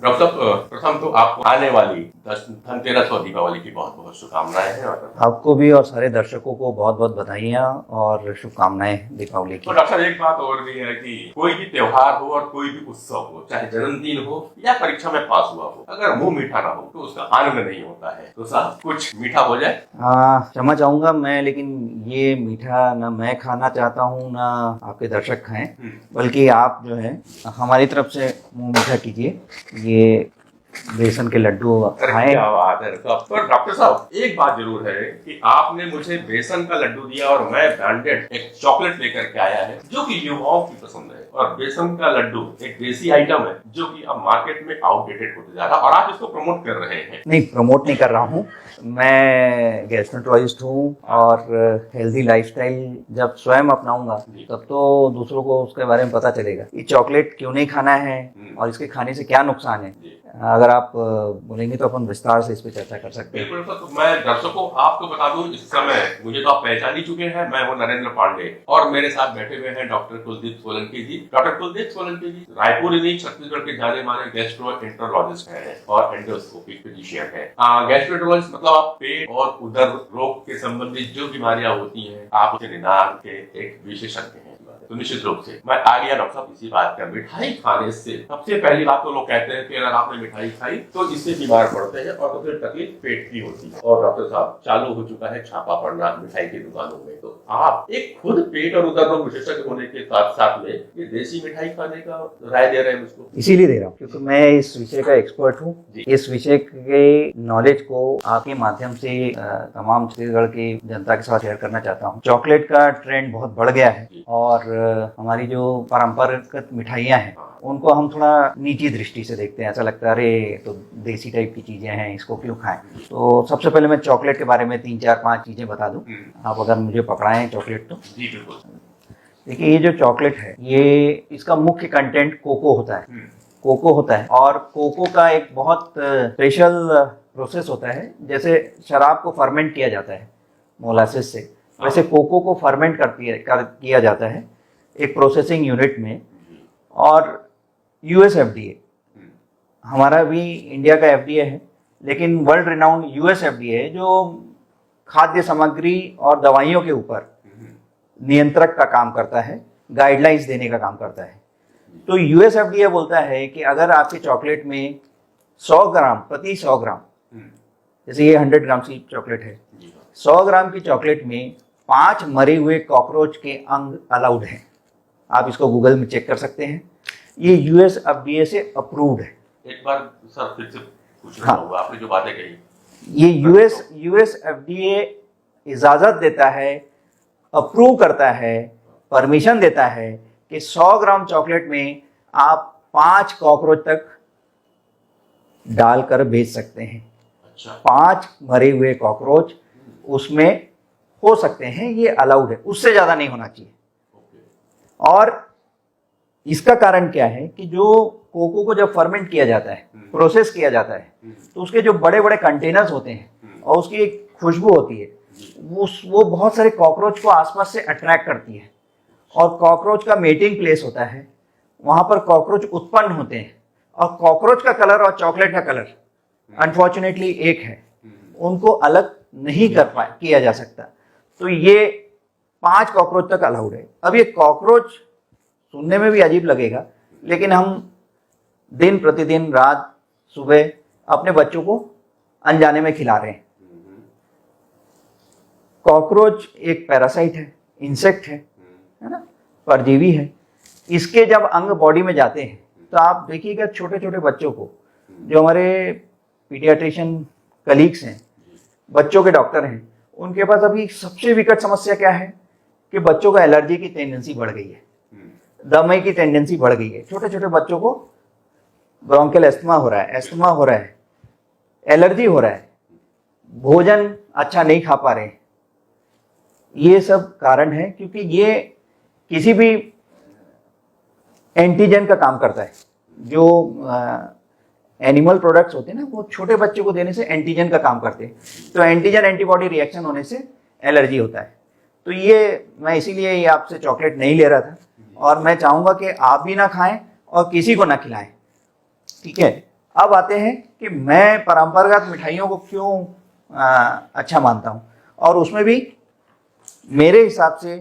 Doctor साहब, प्रथम तो आपको आने वाली धनतेरस और दीपावली की बहुत बहुत शुभकामनाएं हैं। आपको भी और सारे दर्शकों को बहुत बहुत बधाइयाँ और शुभकामनाएं दीपावली की। तो डॉक्टर साहब, एक बात और भी है कि कोई भी त्योहार हो और कोई भी उत्सव हो, चाहे जन्मदिन हो या परीक्षा में पास हुआ हो, अगर मुंह मीठा ना हो तो उसका आनंद नहीं होता है। तो साहब कुछ मीठा हो जाए। क्षमा चाहूंगा मैं, लेकिन ये मीठा ना मैं खाना चाहता हूँ ना आपके दर्शक खाएं, बल्कि आप जो है हमारी तरफ से मुंह मीठा कीजिए। ये बेसन के लड्डू खाएं। क्या बात है। तो डॉक्टर साहब, एक बात जरूर है कि आपने मुझे बेसन का लड्डू दिया और मैं ब्रांडेड एक चॉकलेट लेकर के आया है जो कि युवाओं की पसंद है। और बेसन का लड्डू एक देसी आइटम है जो कि अब मार्केट में आउटडेटेड होते जा रहा है और आप इसको प्रमोट कर रहे हैं। नहीं, प्रमोट नहीं कर रहा हूँ। मैं गैस्ट्रोएंटरोलॉजिस्ट हूँ और हेल्दी लाइफस्टाइल जब स्वयं अपनाऊंगा तब तो दूसरों को उसके बारे में पता चलेगा। ये चॉकलेट क्यों नहीं खाना है और इसके खाने से क्या नुकसान है, अगर आप बोलेंगे तो अपन विस्तार से इस पर चर्चा कर सकते हैं। बिल्कुल। तो मैं दर्शकों आपको बता दूं, इस समय मुझे तो आप पहचान ही चुके हैं, मैं हूं नरेंद्र पांडे और मेरे साथ बैठे हुए हैं डॉक्टर कुलदीप सोलंकी जी। डॉक्टर कुलदीप सोलंकी जी रायपुर ही छत्तीसगढ़ के जाने माने गैस्ट्रोएंटरोलॉजिस्ट हैं और एंडोस्कोपिक फिजिशियन हैं। गैस्ट्रोएंटरोलॉजिस्ट मतलब आप पेट और उदर रोग के संबंधित जो बीमारियां होती हैं आप उसके निदान के एक विशेषज्ञ हैं। तो निश्चित रूप से मैं आ गया डॉक्टर साहब इसी बात का। मिठाई खाने से सबसे पहली बात तो लोग कहते हैं कि अगर आपने मिठाई खाई तो इससे बीमार पड़ते हैं और तो फिर तकलीफ पेट की होती है। और डॉक्टर साहब चालू हो चुका है छापा पड़ना मिठाई की दुकानों में। तो आप एक खुद पेट और उदर रोग विशेषज्ञ होने के साथ साथ में ये देसी मिठाई खाने का राय दे रहे हैं मुझको। इसीलिए दे रहा हूँ क्योंकि मैं इस विषय का एक्सपर्ट हूँ। इस विषय के नॉलेज को आपके माध्यम से तमाम छत्तीसगढ़ की जनता के साथ शेयर करना चाहता हूँ। चॉकलेट का ट्रेंड बहुत बढ़ गया है और हमारी जो परंपरागत मिठाइयाँ हैं उनको हम थोड़ा नीची दृष्टि से देखते हैं। ऐसा लगता है अरे तो देसी टाइप की चीजें हैं, इसको क्यों खाएं। तो सबसे पहले मैं चॉकलेट के बारे में 3 4 5 चीजें बता दूं, आप अगर मुझे पकड़ाएं चॉकलेट तो। जी बिल्कुल। देखिए ये जो चॉकलेट है ये इसका मुख्य कंटेंट कोको होता है। कोको होता है और कोको का एक बहुत स्पेशल प्रोसेस होता है। जैसे शराब को फर्मेंट किया जाता है मोलासिस से, वैसे कोको को फर्मेंट किया जाता है एक प्रोसेसिंग यूनिट में। और यूएस एफडीए, हमारा भी इंडिया का एफडीए है, लेकिन वर्ल्ड रिनाउंड यूएस एफडीए है जो खाद्य सामग्री और दवाइयों के ऊपर नियंत्रक का काम करता है, गाइडलाइंस देने का काम करता है। तो यूएस एफडीए बोलता है कि अगर आपके चॉकलेट में 100 ग्राम प्रति 100 ग्राम, जैसे ये 100 ग्राम की चॉकलेट है, 100 ग्राम की चॉकलेट में 5 मरे हुए कॉकरोच के अंग अलाउड हैं। आप इसको गूगल में चेक कर सकते हैं। ये यूएस एफडीए से अप्रूव्ड है। एक बार सर फिर से पूछना होगा, आपने जो बातें कही, ये यूएस एफडीए इजाजत देता है, अप्रूव करता है, परमिशन देता है कि 100 ग्राम चॉकलेट में आप 5 कॉकरोच तक डालकर बेच सकते हैं। अच्छा। 5 मरे हुए कॉकरोच उसमें हो सकते हैं, ये अलाउड है, उससे ज्यादा नहीं होना चाहिए। और इसका कारण क्या है कि जो कोको को जब फर्मेंट किया जाता है, प्रोसेस किया जाता है, तो उसके जो बड़े बड़े कंटेनर्स होते हैं और उसकी एक खुशबू होती है, वो बहुत सारे कॉकरोच को आसपास से अट्रैक्ट करती है। और कॉकरोच का मेटिंग प्लेस होता है, वहां पर कॉकरोच उत्पन्न होते हैं और कॉकरोच का कलर और चॉकलेट का कलर अनफॉर्चुनेटली एक है, उनको अलग नहीं किया जा सकता। तो ये 5 कॉकरोच तक अलाउड है। अब ये कॉकरोच सुनने में भी अजीब लगेगा, लेकिन हम दिन प्रतिदिन रात सुबह अपने बच्चों को अनजाने में खिला रहे हैं। कॉकरोच एक पैरासाइट है, इंसेक्ट है ना, परजीवी है। इसके जब अंग बॉडी में जाते हैं तो आप देखिएगा छोटे छोटे बच्चों को, जो हमारे पीडियाट्रिशियन कलीग्स हैं, बच्चों के डॉक्टर हैं, उनके पास अभी सबसे विकट समस्या क्या है कि बच्चों का एलर्जी की टेंडेंसी बढ़ गई है, दमे की टेंडेंसी बढ़ गई है। छोटे छोटे बच्चों को ब्रोंकियल एस्थमा हो रहा है, एलर्जी हो रहा है, भोजन अच्छा नहीं खा पा रहे। ये सब कारण है क्योंकि ये किसी भी एंटीजन का काम करता है। जो एनिमल प्रोडक्ट्स होते हैं ना, वो छोटे बच्चे को देने से एंटीजन का काम करते हैं। तो एंटीजन एंटीबॉडी रिएक्शन होने से एलर्जी होता है। तो ये मैं इसीलिए ये आपसे चॉकलेट नहीं ले रहा था और मैं चाहूँगा कि आप भी ना खाएं और किसी को ना खिलाएं, ठीक है। अब आते हैं कि मैं परंपरागत मिठाइयों को क्यों अच्छा मानता हूँ, और उसमें भी मेरे हिसाब से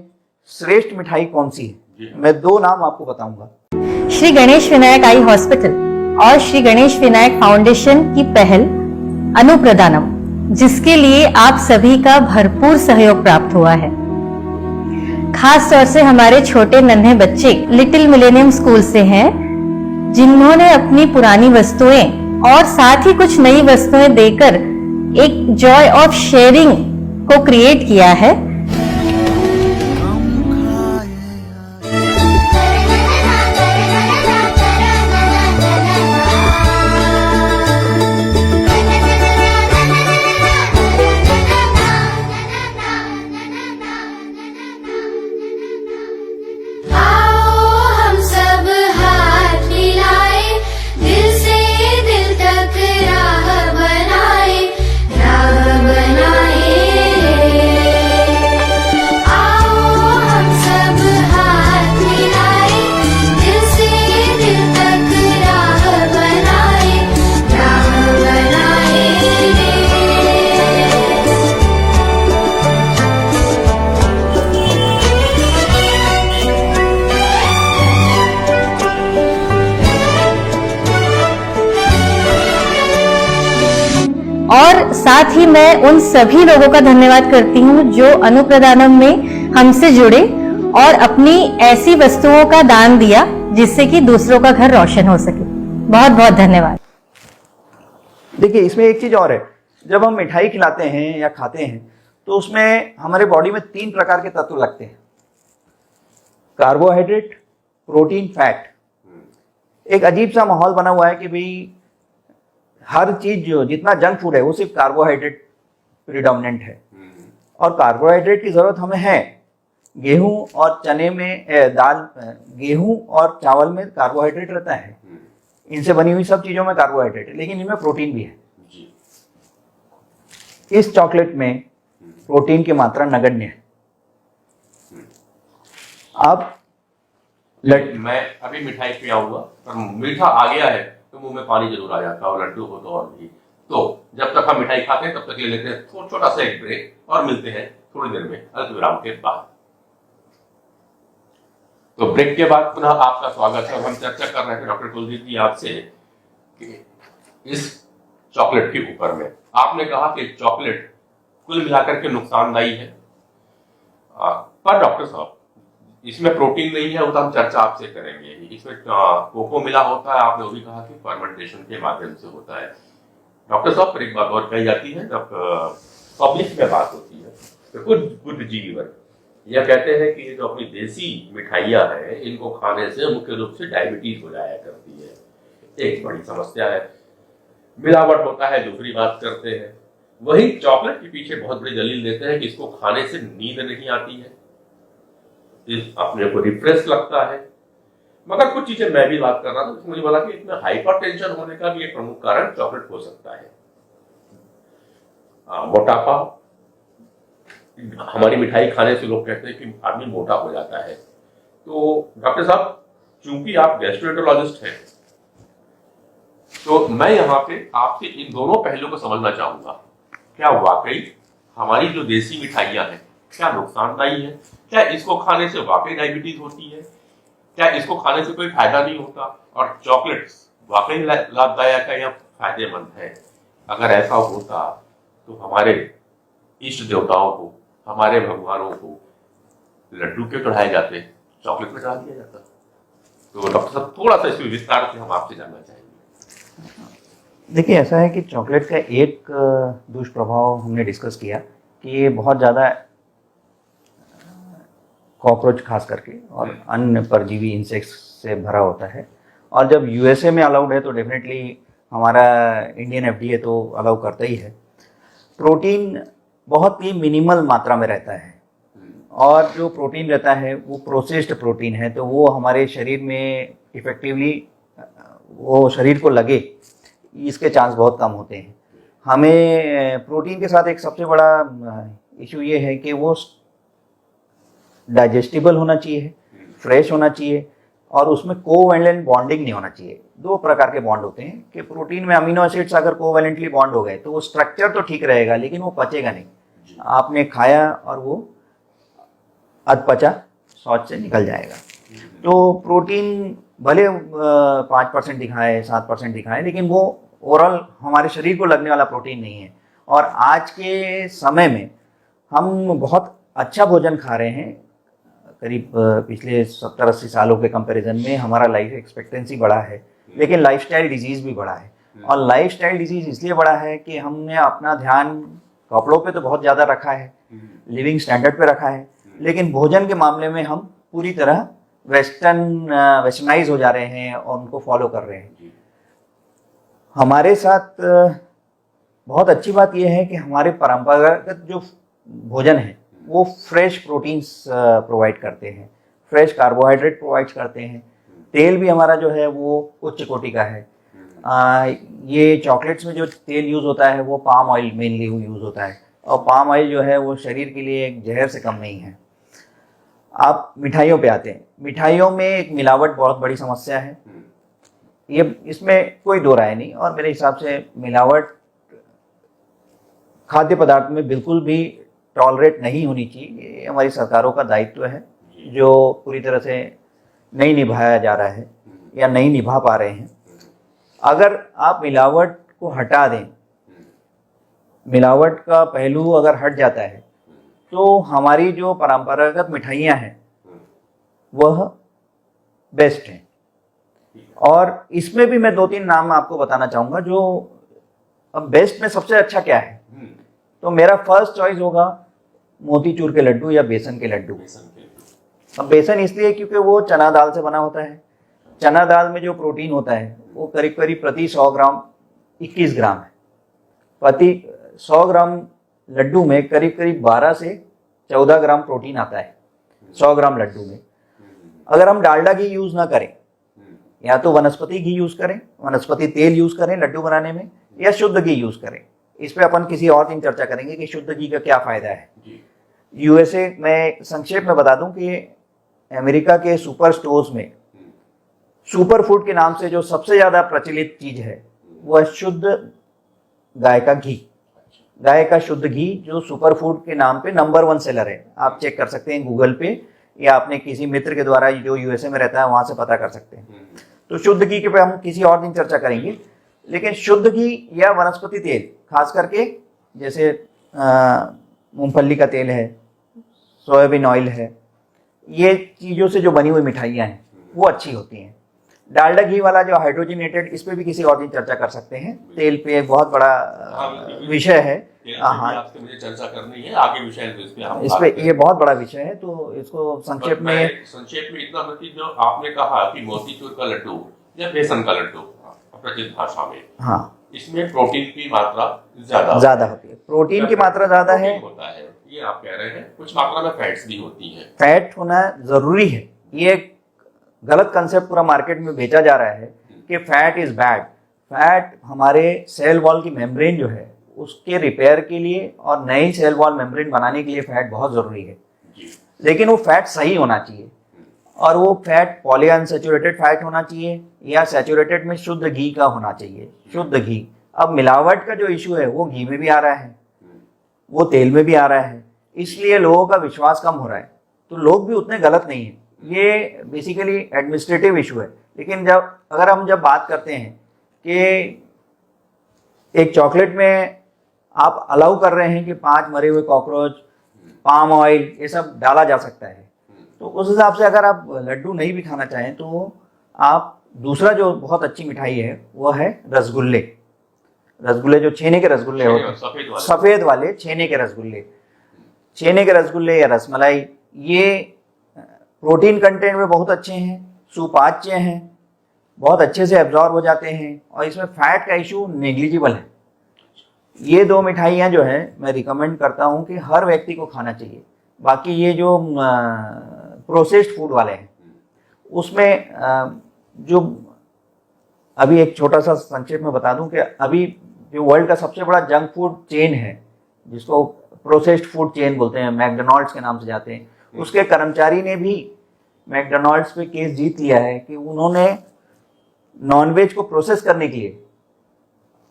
श्रेष्ठ मिठाई कौन सी है। मैं 2 नाम आपको बताऊंगा। श्री गणेश विनायक आई हॉस्पिटल और श्री गणेश विनायक फाउंडेशन की पहल अनुप्रदानम, जिसके लिए आप सभी का भरपूर सहयोग प्राप्त हुआ है। खास तौर से हमारे छोटे नन्हे बच्चे लिटिल मिलेनियम स्कूल से हैं, जिन्होंने अपनी पुरानी वस्तुएं और साथ ही कुछ नई वस्तुएं देकर एक जॉय ऑफ शेयरिंग को क्रिएट किया है। और साथ ही मैं उन सभी लोगों का धन्यवाद करती हूँ जो अनुप्रदानम में हमसे जुड़े और अपनी ऐसी वस्तुओं का दान दिया जिससे कि दूसरों का घर रोशन हो सके। बहुत बहुत धन्यवाद। देखिए, इसमें एक चीज और है, जब हम मिठाई खिलाते हैं या खाते हैं तो उसमें हमारे बॉडी में 3 प्रकार के तत्व लगते हैं, कार्बोहाइड्रेट, प्रोटीन, फैट। एक अजीब सा माहौल बना हुआ है कि भाई हर चीज जो जितना जंक फूड है वो सिर्फ कार्बोहाइड्रेट प्रिडोमिनेंट है, और कार्बोहाइड्रेट की जरूरत हमें है। गेहूं और चने में गेहूं और चावल में कार्बोहाइड्रेट रहता है, इनसे बनी हुई सब चीजों में कार्बोहाइड्रेट है, लेकिन इनमें प्रोटीन भी है। इस चॉकलेट में प्रोटीन की मात्रा नगण्य है। अब मैं अभी मिठाई पे आऊंगा, पर मीठा आ गया है तो मुंह में पानी जरूर आ जाता है, और लड्डू हो तो और भी। तो जब तक हम मिठाई खाते हैं तब तक ले लेते हैं छोटा सा एक ब्रेक, और मिलते हैं थोड़ी देर में अल्पविराम के बाद। तो ब्रेक के बाद पुनः आपका स्वागत है। हम चर्चा कर रहे थे डॉक्टर कुलदीप जी आपसे कि इस चॉकलेट के ऊपर में आपने कहा कि चॉकलेट कुल मिलाकर के नुकसानदायी है, पर डॉक्टर साहब इसमें प्रोटीन नहीं है, वो तो हम चर्चा आपसे करेंगे। इसमें कोको मिला होता है, आपने वो भी कहा कि फर्मेंटेशन के माध्यम से होता है। डॉक्टर साहब, पर एक बात और कही जाती है जब पब्लिक में बात होती है तो कुछ बुद्धिजीवी वर्ग यह कहते हैं कि ये जो अपनी देसी मिठाइयाँ हैं इनको खाने से मुख्य रूप से डायबिटीज हो जाया करती है। एक बड़ी समस्या है। मिलावट होता है, दूसरी बात करते हैं। वही चॉकलेट के पीछे बहुत बड़ी दलील देते हैं कि इसको खाने से नींद नहीं आती है, अपने को रिफ्रेश लगता है। मगर कुछ चीजें मैं भी बात कर रहा था, मुझे बोला कि इसमें हाइपरटेंशन होने का भी एक प्रमुख कारण चॉकलेट हो सकता है। मोटापा, हमारी मिठाई खाने से लोग कहते हैं कि आदमी मोटा हो जाता है। तो डॉक्टर साहब, चूंकि आप गैस्ट्रोएंटरोलॉजिस्ट हैं, तो मैं यहाँ पे आपसे इन दोनों पहलुओं को समझना चाहूंगा। क्या वाकई हमारी जो देसी मिठाइयाँ हैं क्या नुकसानदायी है? क्या इसको खाने से वाकई डायबिटीज होती है? क्या इसको खाने से कोई फायदा नहीं होता? और चॉकलेट्स वाकई लाभदायक है या फायदेमंद है? अगर ऐसा होता तो हमारे इष्ट देवताओं को, हमारे भगवानों को लड्डू क्यों चढ़ाए जाते, चॉकलेट में चढ़ा दिया जाता? तो डॉक्टर साहब, थोड़ा सा इसमें विस्तार से हम आपसे जानना चाहेंगे। देखिए, ऐसा है कि चॉकलेट का एक दुष्प्रभाव हमने डिस्कस किया कि ये बहुत ज़्यादा कॉकरोच खास करके और अन्य परजीवी इंसेक्ट्स से भरा होता है। और जब यूएसए में अलाउड है तो डेफिनेटली हमारा इंडियन एफडीए तो अलाउ करता ही है। प्रोटीन बहुत ही मिनिमल मात्रा में रहता है, और जो प्रोटीन रहता है वो प्रोसेस्ड प्रोटीन है, तो वो हमारे शरीर में इफेक्टिवली वो शरीर को लगे इसके चांस बहुत कम होते हैं। हमें प्रोटीन के साथ एक सबसे बड़ा इशू ये है कि वो डाइजेस्टिबल होना चाहिए, फ्रेश होना चाहिए, और उसमें कोवैलेंट बॉन्डिंग नहीं होना चाहिए। दो प्रकार के बॉन्ड होते हैं कि प्रोटीन में अमीनो एसिड्स अगर कोवैलेंटली बॉन्ड हो गए तो वो स्ट्रक्चर तो ठीक रहेगा लेकिन वो पचेगा नहीं। आपने खाया और वो अधपचा शौच से निकल जाएगा। तो प्रोटीन भले 5% दिखाए 7% दिखाए लेकिन वो ओवरऑल हमारे शरीर को लगने वाला प्रोटीन नहीं है। और आज के समय में हम बहुत अच्छा भोजन खा रहे हैं, करीब पिछले 70-80 सालों के कंपैरिजन में हमारा लाइफ एक्सपेक्टेंसी बढ़ा है, लेकिन लाइफस्टाइल डिजीज़ भी बढ़ा है। और लाइफस्टाइल डिजीज़ इसलिए बढ़ा है कि हमने अपना ध्यान कपड़ों पे तो बहुत ज़्यादा रखा है, लिविंग स्टैंडर्ड पे रखा है, लेकिन भोजन के मामले में हम पूरी तरह वेस्टर्नाइज हो जा रहे हैं और उनको फॉलो कर रहे हैं। हमारे साथ बहुत अच्छी बात यह है कि हमारे परंपरागत जो भोजन है वो फ्रेश प्रोटीन्स प्रोवाइड करते हैं, फ्रेश कार्बोहाइड्रेट प्रोवाइड करते हैं। तेल भी हमारा जो है वो उच्च कोटि का है। ये चॉकलेट्स में जो तेल यूज़ होता है वो पाम ऑयल मेनली यूज़ होता है, और पाम ऑयल जो है वो शरीर के लिए एक जहर से कम नहीं है। आप मिठाइयों पे आते हैं, मिठाइयों में एक मिलावट बहुत बड़ी समस्या है, ये इसमें कोई दो राय नहीं। और मेरे हिसाब से मिलावट खाद्य पदार्थ में बिल्कुल भी टॉलरेट नहीं होनी चाहिए। ये हमारी सरकारों का दायित्व है जो पूरी तरह से नहीं निभाया जा रहा है या नहीं निभा पा रहे हैं। अगर आप मिलावट को हटा दें, मिलावट का पहलू अगर हट जाता है तो हमारी जो परंपरागत मिठाइयाँ हैं वह बेस्ट हैं। और इसमें भी मैं 2-3 नाम आपको बताना चाहूँगा जो अब बेस्ट में सबसे अच्छा क्या है। तो मेरा फर्स्ट चॉइस होगा मोतीचूर के लड्डू या बेसन के लड्डू। अब बेसन इसलिए क्योंकि वो चना दाल से बना होता है। चना दाल में जो प्रोटीन होता है वो करीब करीब प्रति 100 ग्राम 21 ग्राम है। प्रति 100 ग्राम लड्डू में करीब करीब 12 से 14 ग्राम प्रोटीन आता है 100 ग्राम लड्डू में। अगर हम डालडा घी यूज़ ना करें, या तो वनस्पति घी यूज़ करें, वनस्पति तेल यूज़ करें लड्डू बनाने में, या शुद्ध घी यूज़ करें। इस पे अपन किसी और दिन चर्चा करेंगे कि शुद्ध घी का क्या फ़ायदा है। यूएसए में संक्षेप में बता दूं कि अमेरिका के सुपर स्टोर्स में सुपर फूड के नाम से जो सबसे ज़्यादा प्रचलित चीज़ है वह शुद्ध गाय का घी, गाय का शुद्ध घी जो सुपर फूड के नाम पे नंबर 1 सेलर है। आप चेक कर सकते हैं गूगल पे, या अपने किसी मित्र के द्वारा जो यूएसए में रहता है वहाँ से पता कर सकते हैं। तो शुद्ध घी के पे हम किसी और दिन चर्चा करेंगे। लेकिन शुद्ध घी या वनस्पति तेल, खास करके जैसे मूंगफली का तेल है, सोयाबीन ऑयल है, ये चीज़ों से जो बनी हुई मिठाइयाँ हैं वो अच्छी होती हैं। डालडा घी वाला जो हाइड्रोजनेटेड, इस पे भी किसी और दिन चर्चा कर सकते हैं। तेल पे एक बहुत बड़ा विषय है। हाँ, आपसे मुझे चर्चा करनी है आगे विषय इस पे ये बहुत बड़ा विषय है, तो इसको संक्षेप में इतना मतलब जो आपने कहा कि मोतीचूर का लड्डू या बेसन का लड्डू प्रचलित भाषा में, हाँ, इसमें प्रोटीन की मात्रा ज्यादा होती है। प्रोटीन की मात्रा ज्यादा है, होता है ये आप कह रहे हैं। कुछ मात्रा में फैट्स भी होती हैं। फैट होना जरूरी है। ये गलत कंसेप्ट पूरा मार्केट में बेचा जा रहा है कि फैट इज बैड। फैट हमारे सेल वॉल की मेम्ब्रेन जो है उसके रिपेयर के लिए और नई सेल वॉल मेम्ब्रेन बनाने के लिए फैट बहुत ज़रूरी है। लेकिन वो फैट सही होना चाहिए, और वो फैट पॉली अनसैचुरेटेड फैट होना चाहिए या सैचुरेटेड में शुद्ध घी का होना चाहिए, शुद्ध घी। अब मिलावट का जो इशू है वो घी में भी आ रहा है, वो तेल में भी आ रहा है, इसलिए लोगों का विश्वास कम हो रहा है। तो लोग भी उतने गलत नहीं हैं, ये बेसिकली एडमिनिस्ट्रेटिव इशू है। लेकिन अगर हम बात करते हैं कि एक चॉकलेट में आप अलाउ कर रहे हैं कि 5 मरे हुए कॉकरोच, पाम ऑयल, ये सब डाला जा सकता है, तो उस हिसाब से अगर आप लड्डू नहीं भी खाना चाहें तो आप दूसरा जो बहुत अच्छी मिठाई है वो है रसगुल्ले। रसगुल्ले जो छेने के रसगुल्ले होते हैं, सफ़ेद वाले छेने के रसगुल्ले, छेने के रसगुल्ले या रसमलाई, ये प्रोटीन कंटेंट में बहुत अच्छे हैं, सुपाच्य हैं, बहुत अच्छे से एब्जॉर्ब हो जाते हैं, और इसमें फैट का इशू नेग्लिजिबल है। ये 2 मिठाइयाँ जो है मैं रिकमेंड करता हूँ कि हर व्यक्ति को खाना चाहिए। बाकी ये जो प्रोसेस्ड फूड वाले हैं उसमें जो अभी एक छोटा सा संक्षेप में बता दूं कि अभी जो वर्ल्ड का सबसे बड़ा जंक फूड चेन है जिसको प्रोसेस्ड फूड चेन बोलते हैं, मैकडॉनल्ड्स के नाम से जाते हैं, उसके कर्मचारी ने भी मैकडोनाल्ड्स पे केस जीत लिया है कि उन्होंने नॉनवेज को प्रोसेस करने के लिए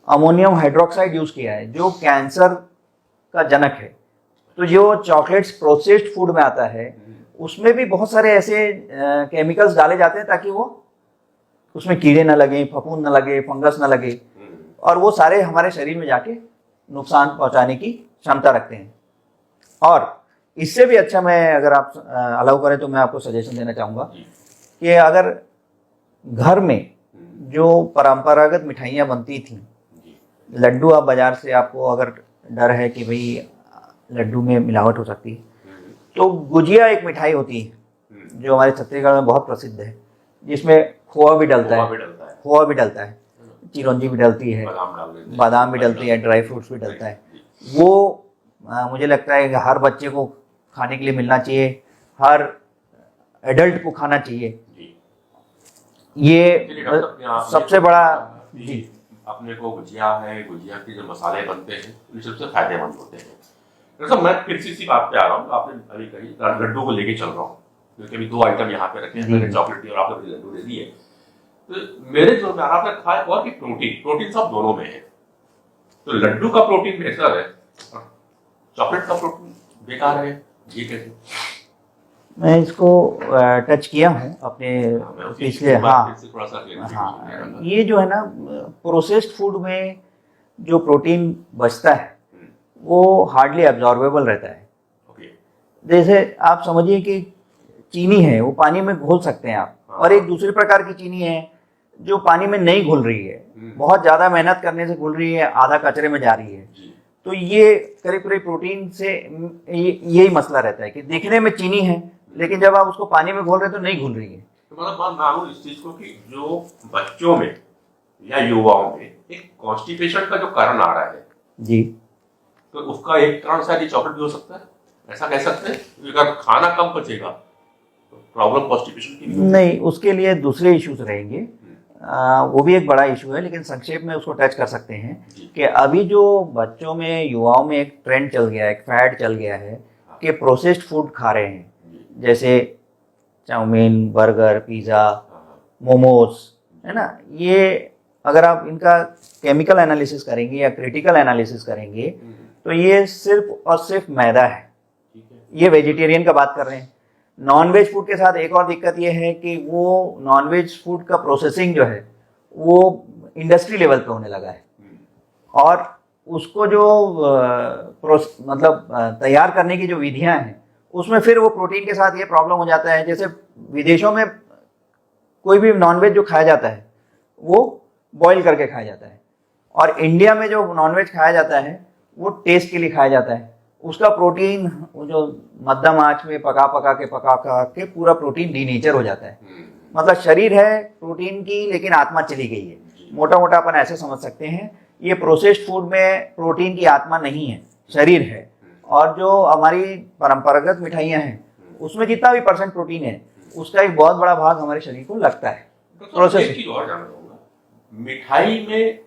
अमोनियम हाइड्रोक्साइड यूज़ किया है, जो कैंसर का जनक है। तो जो चॉकलेट्स प्रोसेस्ड फूड में आता है उसमें भी बहुत सारे ऐसे केमिकल्स डाले जाते हैं ताकि वो उसमें कीड़े ना लगे, फफूंद ना लगे, फंगस ना लगे, और वो सारे हमारे शरीर में जाके नुकसान पहुंचाने की क्षमता रखते हैं। और इससे भी अच्छा, मैं अगर आप अलाउ करें तो मैं आपको सजेशन देना चाहूँगा कि अगर घर में जो परंपरागत मिठाइयाँ बनती थी, लड्डू, आप बाजार से, आपको अगर डर है कि भाई लड्डू में मिलावट हो सकती है, तो गुजिया एक मिठाई होती है जो हमारे छत्तीसगढ़ में बहुत प्रसिद्ध है, जिसमें खोआ भी डलता है, चिरौंजी भी डलती है, बादाम भी डलती है, ड्राई फ्रूट्स भी डलता है। वो मुझे लगता है कि हर बच्चे को खाने के लिए मिलना चाहिए, हर एडल्ट को खाना चाहिए। ये सबसे बड़ा जी, अपने को गुजिया है, गुजिया के जो मसाले बनते हैं ये सबसे फायदेमंद होते हैं। तो मैं फिर से इसी बात पे आ रहा हूँ, आपने अभी कही लड्डू को लेके चल रहा हूँ, क्योंकि अभी 2 आइटम यहाँ पे रखे हैं, मैंने चॉकलेट दी और आपने मुझे लड्डू दे दिए। तो मेरे जो में आपने खाया और भी प्रोटीन सब दोनों में है, तो लड्डू का प्रोटीन बेहतर है और चॉकलेट का प्रोटीन बेकार है, ये कैसे? मैं इसको टच किया हूँ अपने पिछले, हाँ, ये जो है ना प्रोसेस्ड फूड में जो प्रोटीन बचता है वो हार्डली एब्जॉर्बेबल रहता है। जैसे आप समझिए कि चीनी है, वो पानी में घोल सकते हैं आप, और एक दूसरे प्रकार की चीनी है जो पानी में नहीं घुल रही है, बहुत ज़्यादा मेहनत करने से घुल रही है, आधा कचरे में जा रही है। तो ये करीब करीब प्रोटीन से यही मसला रहता है कि देखने में चीनी है, लेकिन जब आप उसको पानी में घोल रहे हैं तो नहीं घुल रही है। तो मतलब बात मानूं इस चीज को कि जो बच्चों में या युवाओं में एक कॉन्स्टिपेशन का जो कारण आ रहा है जी, तो उसका एक कारण शायद चॉकलेट भी हो सकता है, ऐसा कह सकते हैं? अगर खाना कम बचेगा तो प्रॉब्लम कॉन्स्टिपेशन की नहीं, उसके लिए दूसरे इश्यूज रहेंगे, वो भी एक बड़ा इशू है, लेकिन संक्षेप में उसको टच कर सकते हैं कि अभी जो बच्चों में, युवाओं में एक ट्रेंड चल गया है, एक फैड चल गया है कि प्रोसेस्ड फूड खा रहे हैं, जैसे चाउमीन, बर्गर, पिज़्ज़ा, मोमोज, है ना। ये अगर आप इनका केमिकल एनालिसिस करेंगे या क्रिटिकल एनालिसिस करेंगे तो ये सिर्फ और सिर्फ मैदा है। ये वेजिटेरियन का बात कर रहे हैं। नॉनवेज फूड के साथ एक और दिक्कत ये है कि वो नॉनवेज फूड का प्रोसेसिंग जो है वो इंडस्ट्री लेवल पे होने लगा है, और उसको जो मतलब तैयार करने की जो विधियां हैं उसमें फिर वो प्रोटीन के साथ ये प्रॉब्लम हो जाता है। जैसे विदेशों में कोई भी नॉनवेज जो खाया जाता है वो बॉईल करके खाया जाता है, और इंडिया में जो नॉनवेज खाया जाता है वो टेस्ट के लिए खाया जाता है। उसका प्रोटीन जो मध्यम आंच में पका के पूरा प्रोटीन डीनेचर हो जाता है। मतलब शरीर है प्रोटीन की, लेकिन आत्मा चली गई है। मोटा मोटा अपन ऐसे समझ सकते हैं, ये प्रोसेस्ड फूड में प्रोटीन की आत्मा नहीं है, शरीर है। और जो हमारी परंपरागत मिठाइयाँ हैं उसमें जितना भी % प्रोटीन है उसका एक बहुत बड़ा भाग हमारे शरीर को लगता है। प्रोसेस और जानना चाहूंगा, मिठाई में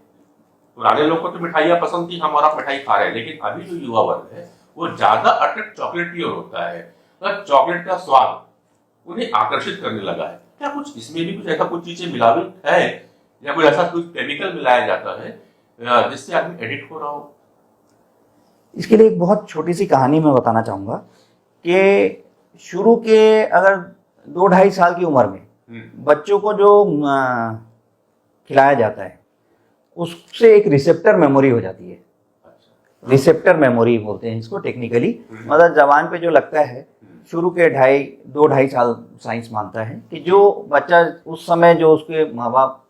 पुराने लोग को तो मिठाइयाँ पसंद थी, हम और आप मिठाई खा रहे हैं, लेकिन अभी जो युवा वर्ग है वो ज्यादा अट्रैक्ट चॉकलेट की ओर होता है, मतलब चॉकलेट का स्वाद उन्हें आकर्षित करने लगा है। क्या कुछ इसमें भी कुछ ऐसा कुछ चीजें मिलावट है या कोई ऐसा कुछ केमिकल मिलाया जाता है जिससे आदमी एडिक्ट हो रहा हो? इसके लिए एक बहुत छोटी सी कहानी मैं बताना चाहूँगा कि शुरू के अगर 2-2.5 साल की उम्र में बच्चों को जो खिलाया जाता है उससे एक रिसेप्टर मेमोरी हो जाती है। रिसेप्टर मेमोरी बोलते हैं इसको टेक्निकली। मतलब जबान पे जो लगता है, शुरू के 2-2.5 साल साइंस मानता है कि जो बच्चा उस समय जो उसके माँ बाप,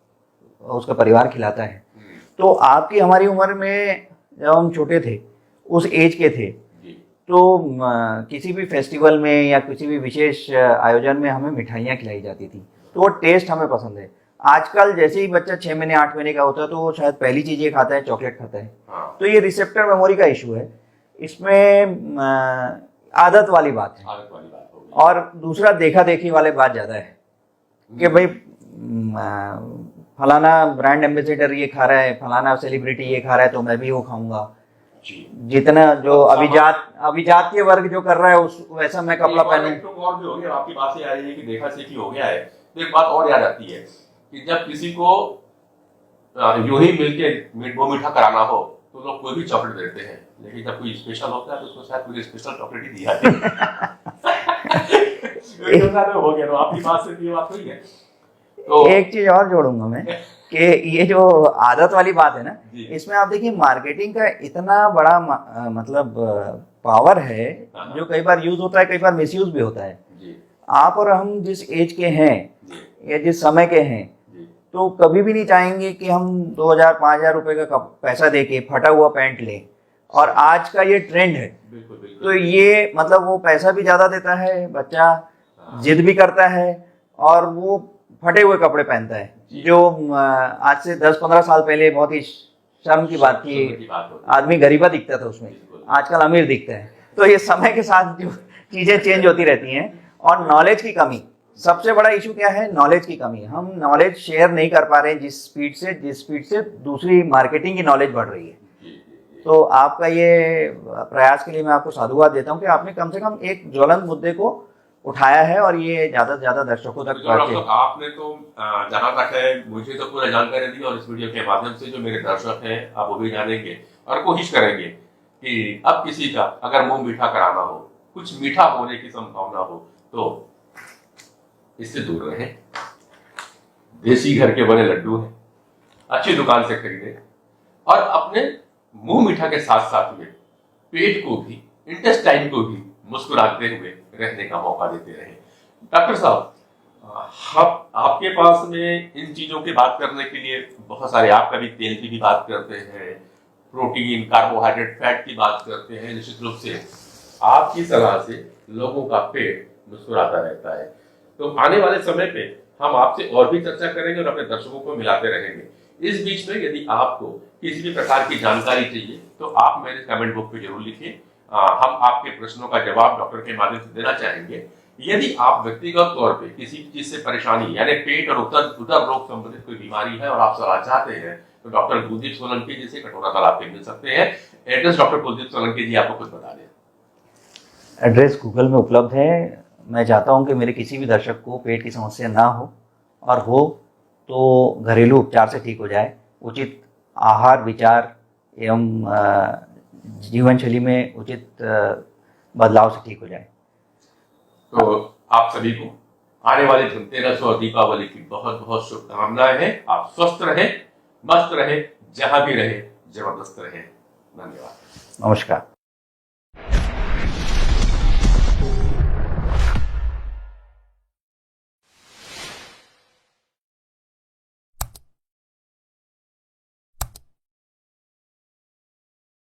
उसका परिवार खिलाता है, तो आपकी हमारी उम्र में जब हम छोटे थे, उस एज के थे, तो किसी भी फेस्टिवल में या किसी भी विशेष आयोजन में हमें मिठाइयाँ खिलाई जाती थी, तो वो टेस्ट हमें पसंद है। आजकल जैसे ही बच्चा 6 महीने 8 महीने का होता है तो वो शायद पहली चीज ये खाता है, चॉकलेट खाता है। तो ये रिसेप्टर मेमोरी का इशू है, इसमें आदत वाली बात है। और दूसरा देखा देखी वाले बात ज्यादा है कि भाई फलाना ब्रांड एम्बेसडर ये खा रहा है, फलाना सेलिब्रिटी ये खा रहा है तो मैं भी वो खाऊंगा। जी। जितना जो अभिजातीय वर्ग जो कर रहा है उस वैसा मैं कपड़ा पहनूं। एक और भी हो गया, आपकी बात से आ रही है कि देखा सीखी हो गया है, तो एक बात और याद आती है कि जब किसी को यूं ही मिलके वो मीठा कराना हो तो लोग कोई भी चॉकलेट देते हैं, लेकिन जब कोई स्पेशल होता है तो उसको शायद कोई स्पेशल चॉकलेट ही दी जाती है। हो गया, तो आपकी बात से ये बात हुई है। तो एक चीज और जोड़ूंगा मैं कि ये जो आदत वाली बात है ना, जी। इसमें आप देखिए मार्केटिंग का इतना बड़ा मतलब पावर है हाँ। जो कई बार यूज होता है, कई बार मिसयूज भी होता है। जी आप और हम जिस एज के हैं जी या जिस समय के हैं, जी तो कभी भी नहीं चाहेंगे कि हम 2000-5000 रुपए का पैसा दे के फटा हुआ पैंट लें। और आज का ये ट्रेंड है, बिल्कुल बिल्कुल। तो ये मतलब वो पैसा भी ज्यादा देता है, बच्चा जिद भी करता है और वो फटे हुए कपड़े पहनता है, जो आज से 10-15 साल पहले बहुत ही शर्म की बात थी। की बात होती आदमी गरीबा दिखता था उसमें, आजकल अमीर दिखता है। तो ये समय के साथ जो चीजें चेंज होती रहती हैं। और नॉलेज की कमी, सबसे बड़ा इशू क्या है? नॉलेज की कमी। हम नॉलेज शेयर नहीं कर पा रहे हैं जिस स्पीड से दूसरी मार्केटिंग की नॉलेज बढ़ रही है। है। तो आपका ये प्रयास के लिए मैं आपको साधुवाद देता हूँ कि आपने कम से कम एक ज्वलंत मुद्दे को उठाया है और ये ज्यादा से ज्यादा दर्शकों तक पहुंचे। आपने तो जहां तक है मुझे तो पूरा जानकारी दी, और इस वीडियो के माध्यम से जो मेरे दर्शक हैं आप वो भी जानेंगे और कोशिश करेंगे कि अब किसी का अगर मुंह मीठा कराना हो, कुछ मीठा होने की संभावना हो, तो इससे दूर रहें। देसी घर के बने लड्डू हैं, अच्छी दुकान से खरीदें और अपने मुंह मीठा के साथ साथ में पेट को भी, इंटेस्टाइन को भी मुस्कुराते हुए रहने का मौका देते रहे। डॉक्टर साहब, हम आपके पास में इन चीजों की बात करने के लिए बहुत सारे, आप कभी तेल की भी बात करते हैं, प्रोटीन, कार्बोहाइड्रेट, फैट की बात करते हैं। निश्चित रूप से आपकी सलाह से लोगों का पेट मुस्कुराता रहता है। तो आने वाले समय पे हम आपसे और भी चर्चा करेंगे और अपने दर्शकों को मिलाते रहेंगे। इस बीच में यदि आपको किसी भी प्रकार की जानकारी चाहिए तो आप मेरे कमेंट बॉक्स पे जरूर लिखिए। हम आपके प्रश्नों का जवाब डॉक्टर के माध्यम से देना चाहेंगे। यदि आप व्यक्तिगत तौर पे किसी चीज से परेशानी, यानी पेट और उदर रोग संबंधित कोई बीमारी है और आप सलाह चाहते हैं, तो डॉक्टर कुलदीप सोलंकी जी से कटोरा तालाब पे मिल सकते हैं। एड्रेस डॉक्टर कुलदीप सोलंकी जी आपको कुछ बता दें। एड्रेस गूगल में उपलब्ध है। मैं चाहता हूं कि मेरे किसी भी दर्शक को पेट की समस्या ना हो, और हो तो घरेलू उपचार से ठीक हो जाए, उचित आहार विचार एवं जीवन शैली में उचित बदलाव से ठीक हो जाए। तो आप सभी को आने वाली धनतेरस और दीपावली की बहुत बहुत शुभकामनाएं हैं। आप स्वस्थ रहें, मस्त रहें, जहां भी रहें, जबरदस्त रहें। धन्यवाद। नमस्कार।